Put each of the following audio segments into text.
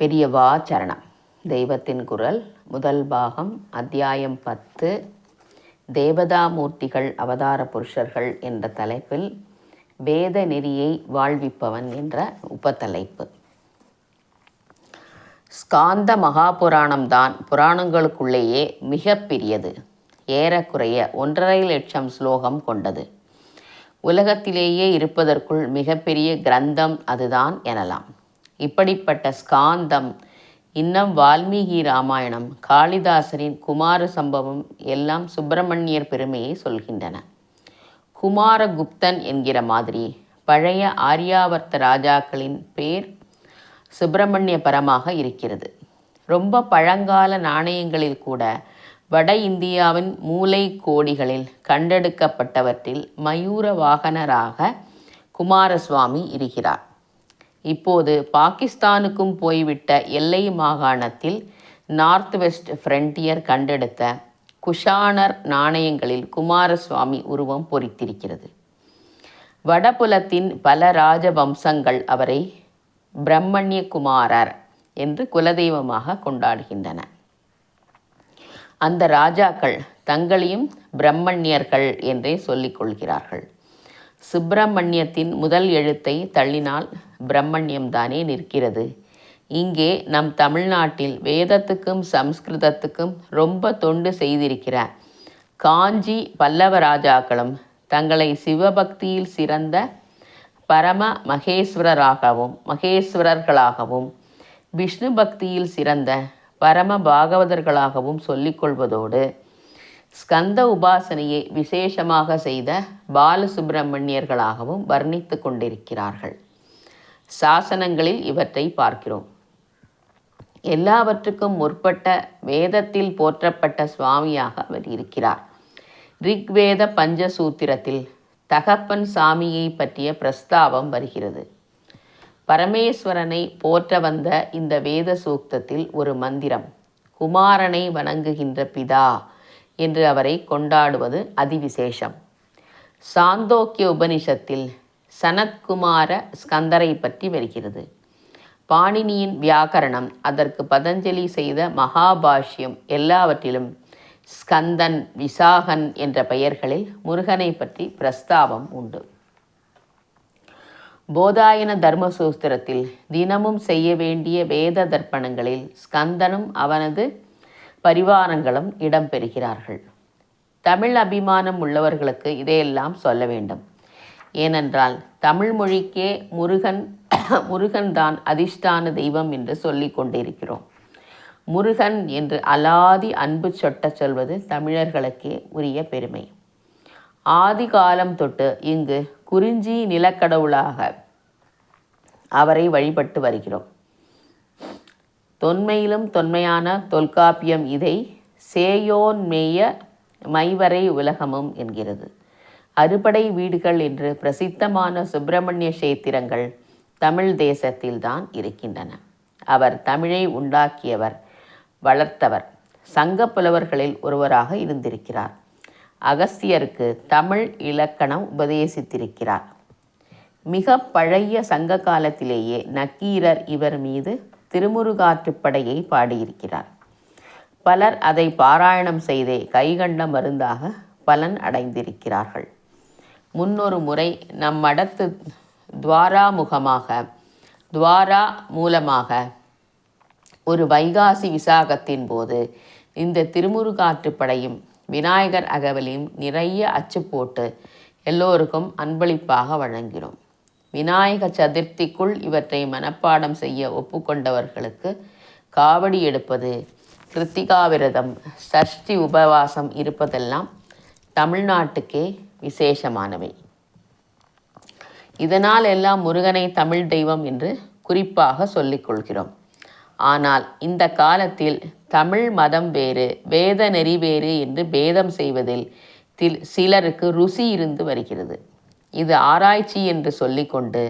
பெரியவா சரணம். தெய்வத்தின் குரல் முதல் பாகம் அத்தியாயம் 10 தேவதாமூர்த்திகள் அவதார புருஷர்கள் என்ற தலைப்பில் வேத நெறியை வாழ்விப்பவன் என்ற உபத்தலைப்பு. ஸ்காந்த மகாபுராணம்தான் புராணங்களுக்குள்ளேயே மிக பெரியது. ஏறக்குறைய 1.5 லட்சம் ஸ்லோகம் கொண்டது. உலகத்திலேயே இருப்பதற்குள் மிகப்பெரிய கிரந்தம் அதுதான் எனலாம். இப்படிப்பட்ட ஸ்காந்தம் இன்னும் வால்மீகி ராமாயணம், காளிதாசரின் குமார சம்பவம் எல்லாம் சுப்பிரமணியர் பெருமையை சொல்கின்றன. குமாரகுப்தன் என்கிற மாதிரி பழைய ஆரியாவர்த்த ராஜாக்களின் பேர் சுப்பிரமணிய பரமாக இருக்கிறது. ரொம்ப பழங்கால நாணயங்களில் கூட வட இந்தியாவின் மூலை கோடிகளில் கண்டெடுக்கப்பட்டவற்றில் மயூர வாகனராக குமாரசுவாமி இருக்கிறார். இப்போது பாகிஸ்தானுக்கும் போய்விட்ட எல்லை மாகாணத்தில் நார்த் வெஸ்ட் ஃப்ரண்டியர் கண்டெடுத்த குஷானர் நாணயங்களில் குமாரசுவாமி உருவம் பொறித்திருக்கிறது. வடபுலத்தின் பல ராஜவம்சங்கள் அவரை பிரம்மண்ய குமாரர் என்று குலதெய்வமாக கொண்டாடுகின்றன. அந்த ராஜாக்கள் தங்களையும் பிரம்மண்யர்கள் என்றே சொல்லிக் கொள்கிறார்கள். சுப்பிரமணியத்தின் முதல் எழுத்தை தள்ளினால் பிரம்மண்யம்தானே நிற்கிறது. இங்கே நம் தமிழ்நாட்டில் வேதத்துக்கும் சம்ஸ்கிருதத்துக்கும் ரொம்ப தொண்டு செய்திருக்கிற காஞ்சி பல்லவ ராஜாக்களும் தங்களை சிவபக்தியில் சிறந்த பரம மகேஸ்வரர்களாகவும் விஷ்ணு பக்தியில் சிறந்த பரம பாகவதர்களாகவும் சொல்லிக்கொள்வதோடு ஸ்கந்த உபாசனையை விசேஷமாக செய்த பாலசுப்பிரமணியர்களாகவும் வர்ணித்து கொண்டிருக்கிறார்கள். சாசனங்களில் இவற்றை பார்க்கிறோம். எல்லாவற்றுக்கும் முற்பட்ட வேதத்தில் போற்றப்பட்ட சுவாமியாக அவர் இருக்கிறார். ரிக்வேத பஞ்சசூத்திரத்தில் தகப்பன் சாமியை பற்றிய பிரஸ்தாபம் வருகிறது. பரமேஸ்வரனை போற்ற வந்த இந்த வேத சூக்தத்தில் ஒரு மந்திரம், குமாரனை வணங்குகின்ற பிதா என்று அவரை கொண்டாடுவது அதிவிசேஷம். சாந்தோக்கிய உபனிஷத்தில் சனத்குமார ஸ்கந்தரை பற்றி வருகிறது. பாணினியின் வியாக்கரணம், அதற்கு பதஞ்சலி செய்த மகாபாஷ்யம் எல்லாவற்றிலும் ஸ்கந்தன், விசாகன் என்ற பெயர்களில் முருகனை பற்றி பிரஸ்தாபம் உண்டு. போதாயன தர்மசூஸ்திரத்தில் தினமும் செய்ய வேண்டிய வேத தர்ப்பணங்களில் ஸ்கந்தனும் அவனது பரிவாரங்களும் இடம்பெறுகிறார்கள். தமிழ் அபிமானம் உள்ளவர்களுக்கு இதையெல்லாம் சொல்ல வேண்டும். ஏனென்றால் தமிழ் மொழிக்கே முருகன் தான் அதிஷ்டான தெய்வம் என்று சொல்லிக் கொண்டிருக்கிறோம். முருகன் என்று அலாதி அன்பு சொட்ட சொல்வது தமிழர்களுக்கே உரிய பெருமை. ஆதி காலம் தொட்டு இங்கு குறிஞ்சி நிலக்கடவுளாக அவரை வழிபட்டு வருகிறோம். தொன்மையிலும் தொன்மையான தொல்காப்பியம் இதை சேயோன்மேய மைவரை உலகமும் என்கிறது. அறுபடை வீடுகள் என்று பிரசித்தமான சுப்பிரமணிய கஷேத்திரங்கள் தமிழ் தேசத்தில்தான் இருக்கின்றன. அவர் தமிழை உண்டாக்கியவர், வளர்த்தவர், சங்க புலவர்களில் ஒருவராக இருந்திருக்கிறார். அகஸ்தியருக்கு தமிழ் இலக்கணம் உபதேசித்திருக்கிறார். மிக பழைய சங்க காலத்திலேயே நக்கீரர் இவர் மீது திருமுருகாற்றுப்படையை பாடியிருக்கிறார். பலர் அதை பாராயணம் செய்தே கைகண்ட மருந்தாக பலன் அடைந்திருக்கிறார்கள். முன்னொரு முறை நம் மடத்து துவாரா மூலமாக ஒரு வைகாசி விசாகத்தின் போது இந்த திருமுருகாற்றுப்படையும் விநாயகர் அகவலியும் நிறைய அச்சு போட்டு எல்லோருக்கும் அன்பளிப்பாக வழங்கினோம். விநாயக சதுர்த்திக்குள் இவற்றை மனப்பாடம் செய்ய ஒப்புக்கொண்டவர்களுக்கு காவடி எடுப்பது, கிருத்திகா விரதம், சஷ்டி உபவாசம் இருப்பதெல்லாம் தமிழ்நாட்டுக்கே விசேஷமானவை. இதனால் எல்லாம் முருகனை தமிழ் தெய்வம் என்று குறிப்பாக சொல்லிக் கொள்கிறோம். ஆனால் இந்த காலத்தில் தமிழ் மதம் வேறு, வேத நெறி வேறு என்று பேதம் செய்வதில் சிலருக்கு ருசி இருந்து வருகிறது. இது ஆராய்ச்சி என்று சொல்லிக்கொண்டு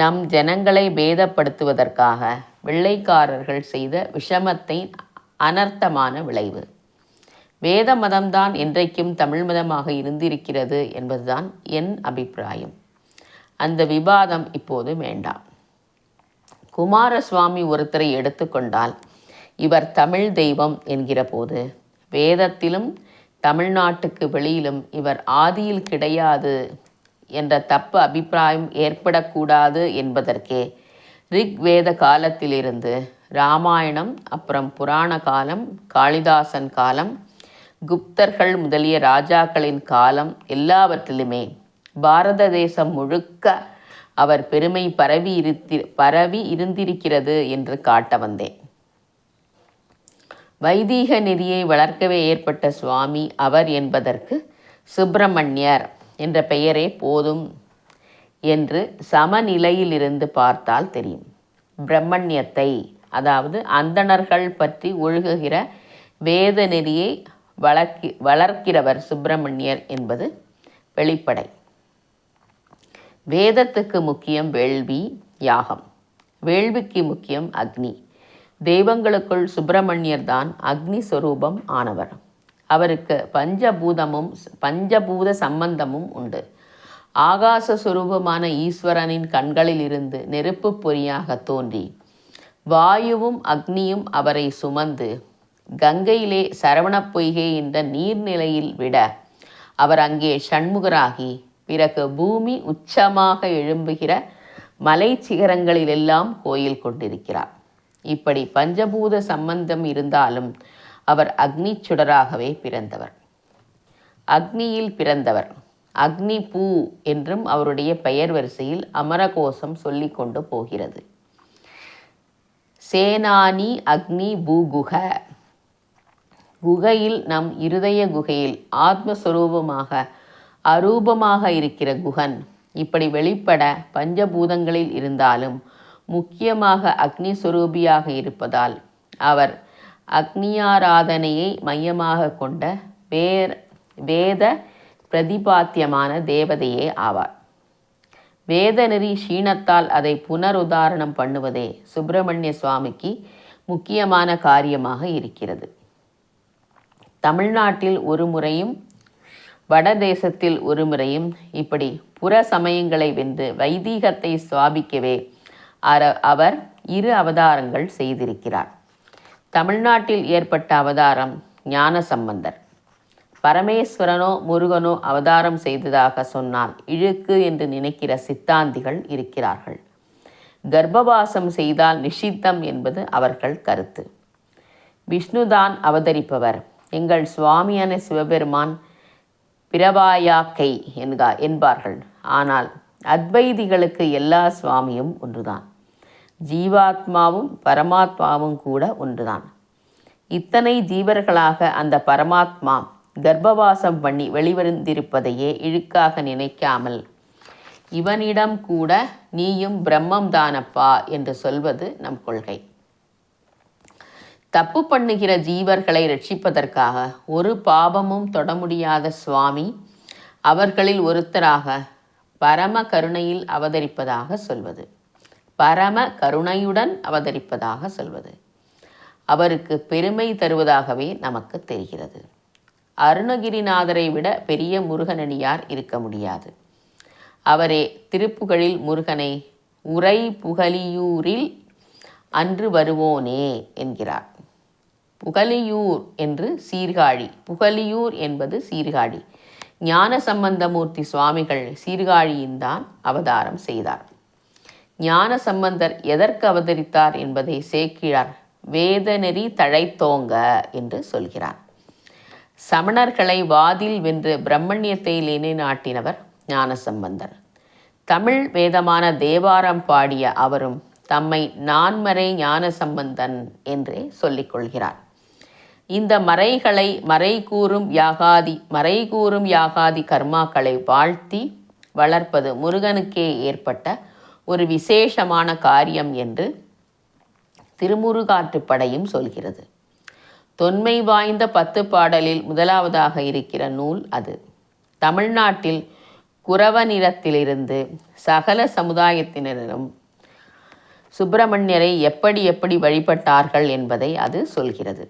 நம் ஜனங்களை பேதப்படுத்துவதற்காக வெள்ளைக்காரர்கள் செய்த விஷமத்தை அனர்த்தமான விளைவு. வேத மதம்தான் என்றைக்கும் தமிழ் மதமாக இருந்திருக்கிறது என்பதுதான் என் அபிப்பிராயம். அந்த விவாதம் இப்போது வேண்டாம். குமாரசுவாமி ஒருத்தரை எடுத்துக்கொண்டால் இவர் தமிழ் தெய்வம் என்கிற போது, வேதத்திலும் தமிழ்நாட்டுக்கு வெளியிலும் இவர் ஆதியில் கிடையாது என்ற தப்பு அபிப்பிராயம் ஏற்படக்கூடாது என்பதற்கே ரிக்வேத காலத்திலிருந்து இராமாயணம், அப்புறம் புராண காலம், காளிதாசன் காலம், குப்தர்கள் முதலிய ராஜாக்களின் காலம் எல்லாவற்றிலுமே பாரத தேசம் முழுக்க அவர் பெருமை பரவி இருந்திருக்கிறது என்று காட்ட வந்தேன். வைதீக நெறியை வளர்க்கவே ஏற்பட்ட சுவாமி அவர் என்பதற்கு சுப்பிரமணியர் என்ற பெயரே போதும் என்று சமநிலையிலிருந்து பார்த்தால் தெரியும். பிரம்மண்யத்தை, அதாவது அந்தணர்கள் பற்றி ஒழுகுகிற வேத நெறியை வளர்க்கிறவர் சுப்பிரமணியர் என்பது வெளிப்படை. வேதத்துக்கு முக்கியம் வேள்வி, யாகம். வேள்விக்கு முக்கியம் அக்னி. தெய்வங்களுக்குள் சுப்பிரமணியர் தான் அக்னி சொரூபம் ஆனவர். அவருக்கு பஞ்சபூத சம்பந்தமும் உண்டு. ஆகாச சுரூபமான ஈஸ்வரனின் கண்களில் இருந்து நெருப்பு பொறியாக தோன்றி வாயுவும் அக்னியும் அவரை சுமந்து கங்கையிலே சரவண பொய்கை என்ற நீர்நிலையில் விட அவர் அங்கே சண்முகராகி பிறகு பூமி உச்சமாக எழும்புகிற மலை சிகரங்களிலெல்லாம் கோயில் கொண்டிருக்கிறார். இப்படி பஞ்சபூத சம்பந்தம் இருந்தாலும் அவர் அக்னி சுடராகவே பிறந்தவர். அக்னியில் பிறந்தவர். அக்னி பூ என்றும் அவருடைய பெயர் வரிசையில் அமரகோசம் சொல்லி கொண்டு போகிறது. சேனானி அக்னி பூகுக. குகையில், நம் இருதய குகையில் ஆத்மஸ்வரூபமாக அரூபமாக இருக்கிற குகன் இப்படி வெளிப்பட பஞ்சபூதங்களில் இருந்தாலும் முக்கியமாக அக்னி சுரூபியாக இருப்பதால் அவர் அக்னியாராதனையை மையமாக கொண்ட வேத பிரதிபாத்தியமான தேவதையே ஆவார். வேதநெறி க்ஷீணத்தால் அதை புனருதாரணம் பண்ணுவதே சுப்பிரமணிய சுவாமிக்கு முக்கியமான காரியமாக இருக்கிறது. தமிழ்நாட்டில் ஒரு முறையும் வடதேசத்தில் ஒரு முறையும் இப்படி புற சமயங்களை வென்று வைதீகத்தை ஸ்தாபிக்கவே அவர் 2 அவதாரங்கள் செய்திருக்கிறார். தமிழ்நாட்டில் ஏற்பட்ட அவதாரம் ஞானசம்பந்தர். பரமேஸ்வரனோ முருகனோ அவதாரம் செய்ததாக சொன்னால் இழுக்கு என்று நினைக்கிற சித்தாந்திகள் இருக்கிறார்கள். கர்ப்பவாசம் செய்தால் நிஷித்தம் என்பது அவர்கள் கருத்து. விஷ்ணுதான் அவதரிப்பவர். எங்கள் சுவாமியான சிவபெருமான் பிரபாயாக்கை என்பார்கள். ஆனால் அத்வைதிகளுக்கு எல்லா சுவாமியும் ஒன்றுதான். ஜீவாத்மாவும் பரமாத்மாவும் கூட ஒன்றுதான். இத்தனை ஜீவர்களாக அந்த பரமாத்மா கர்ப்பவாசம் பண்ணி வெளிவந்திருப்பதையே இழுக்காக நினைக்காமல் இவனிடம் கூட நீயும் பிரம்மம் தானப்பா என்று சொல்வது நம் கொள்கை. தப்பு பண்ணுகிற ஜீவர்களை ரட்சிப்பதற்காக ஒரு பாபமும் தொட முடியாத சுவாமி அவர்களில் ஒருத்தராக பரம கருணையில் அவதரிப்பதாக சொல்வது, பரம கருணையுடன் அவதரிப்பதாக சொல்வது அவருக்கு பெருமை தருவதாகவே நமக்கு தெரிகிறது. அருணகிரிநாதரை விட பெரிய முருகனடியார் இருக்க முடியாது. அவரே திருப்புகழில் முருகனை உரை புகலியூரில் அன்று வருவோனே என்கிறார். புகலியூர் என்று சீர்காழி, புகலியூர் என்பது சீர்காழி. ஞானசம்பந்தமூர்த்தி சுவாமிகள் சீர்காழியின்தான் அவதாரம் செய்தார். ஞானசம்பந்தர் எதற்கு அவதரித்தார் என்பதை சேக்கிழார் வேதநெறி தழைத்தோங்க என்று சொல்கிறார். சமணர்களை வாதில் வென்று பிரம்மண்யத்தை நிலைநாட்டினவர் ஞானசம்பந்தர். தமிழ் வேதமான தேவாரம் பாடிய அவரும் தம்மை நான்மறை ஞானசம்பந்தன் என்றே சொல்லிக் கொள்கிறார். இந்த மறைகளை மறைகூறும் யாகாதி கர்மாக்களை வாழ்த்தி வளர்ப்பது முருகனுக்கே ஏற்பட்ட ஒரு விசேஷமான காரியம் என்று திருமுருகாற்றுப்படையும் சொல்கிறது. தொன்மை வாய்ந்த 10 பாடலில் முதலாவதாக இருக்கிற நூல் அது. தமிழ்நாட்டில் குரவ நிலத்திலிருந்து சகல சமுதாயத்தினரும் சுப்பிரமணியரை எப்படி எப்படி வழிபட்டார்கள் என்பதை அது சொல்கிறது.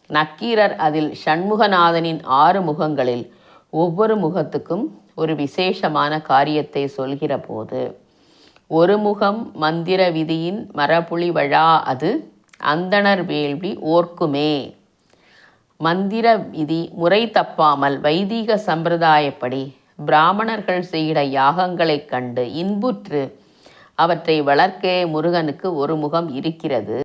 நக்கீரர் அதில் சண்முகநாதனின் 6 முகங்களில் ஒவ்வொரு முகத்துக்கும் ஒரு விசேஷமான காரியத்தை சொல்கிற போது ஒருமுகம் மந்திர விதியின் மரபுளி வழா அது அந்தணர் வேள்வி ஓர்க்குமே. மந்திர விதி முறை தப்பாமல் வைதிக சம்பிரதாயப்படி பிராமணர்கள் செய்த யாகங்களைக் கண்டு இன்புற்று அவற்றை வளர்க்க முருகனுக்கு ஒரு முகம் இருக்கிறது.